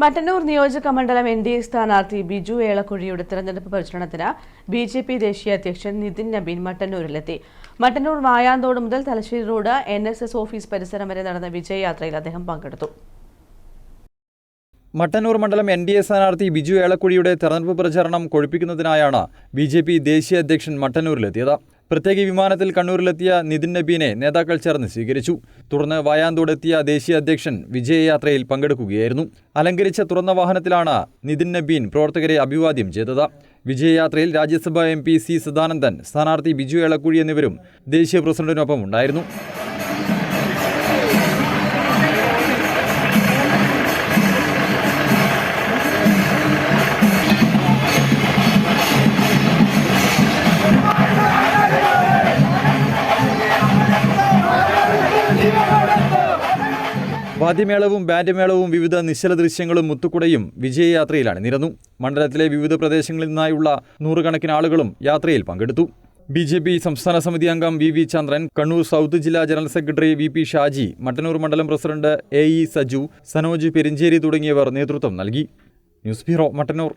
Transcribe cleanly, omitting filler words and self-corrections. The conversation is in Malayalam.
മട്ടന്നൂർ നിയോജക മണ്ഡലം എൻ.ഡി.എ സ്ഥാനാർത്ഥി ബിജു ഏളക്കുഴിയുടെ തെരഞ്ഞെടുപ്പ് പ്രചരണത്തിന് ബി.ജെ.പി. ദേശീയ അധ്യക്ഷൻ നിതിൻ നബീൻ മട്ടന്നൂരിലെത്തി. മട്ടന്നൂർ വായാന്തോട് മുതൽ തലശ്ശേരി റോഡ് എൻ.എസ്.എസ്. ഓഫീസ് പരിസരം വരെ നടന്ന വിജയയാത്രയിൽ അദ്ദേഹം പങ്കെടുത്തു. മട്ടന്നൂർ മണ്ഡലം എൻ.ഡി.എ സ്ഥാനാർത്ഥി ബിജു ഏളക്കുഴിയുടെ തെരഞ്ഞെടുപ്പ് പ്രചരണം കൊഴുപ്പിക്കുന്നതിനായാണ് ബി.ജെ.പി. ദേശീയ അധ്യക്ഷൻ മട്ടന്നൂരിലെത്തിയത്. പ്രത്യേക വിമാനത്തിൽ കണ്ണൂരിലെത്തിയ നിതിൻ നബീനെ നേതാക്കൾ ചേർന്ന് സ്വീകരിച്ചു. തുടർന്ന് വായാന്തോടെത്തിയ ദേശീയ അധ്യക്ഷൻ വിജയയാത്രയിൽ പങ്കെടുക്കുകയായിരുന്നു. അലങ്കരിച്ച തുറന്ന വാഹനത്തിലാണ് നിതിൻ നബീൻ പ്രവർത്തകരെ അഭിവാദ്യം ചെയ്തത്. വിജയയാത്രയിൽ രാജ്യസഭാ MP സി സദാനന്ദൻ, സ്ഥാനാർത്ഥി ബിജു ഏളക്കുഴി എന്നിവരും ദേശീയ പ്രസിഡന്റിനൊപ്പം ഉണ്ടായിരുന്നു. വാദ്യമേളവും ബാൻഡ് മേളവും വിവിധ നിശ്ചല ദൃശ്യങ്ങളും മുത്തുക്കുടയും വിജയയാത്രയിലാണ് നിരന്നു. മണ്ഡലത്തിലെ വിവിധ പ്രദേശങ്ങളിൽ നിന്നായുള്ള നൂറുകണക്കിന് ആളുകളും യാത്രയിൽ പങ്കെടുത്തു. ബി.ജെ.പി. സംസ്ഥാന സമിതി അംഗം വി ചന്ദ്രൻ, കണ്ണൂർ സൗത്ത് ജില്ലാ general secretary V Shaji, Mattannur മണ്ഡലം പ്രസിഡന്റ് എ സജു, സനോജ് പെരിഞ്ചേരി തുടങ്ങിയവർ നേതൃത്വം നൽകി. News bureau, Mattannur.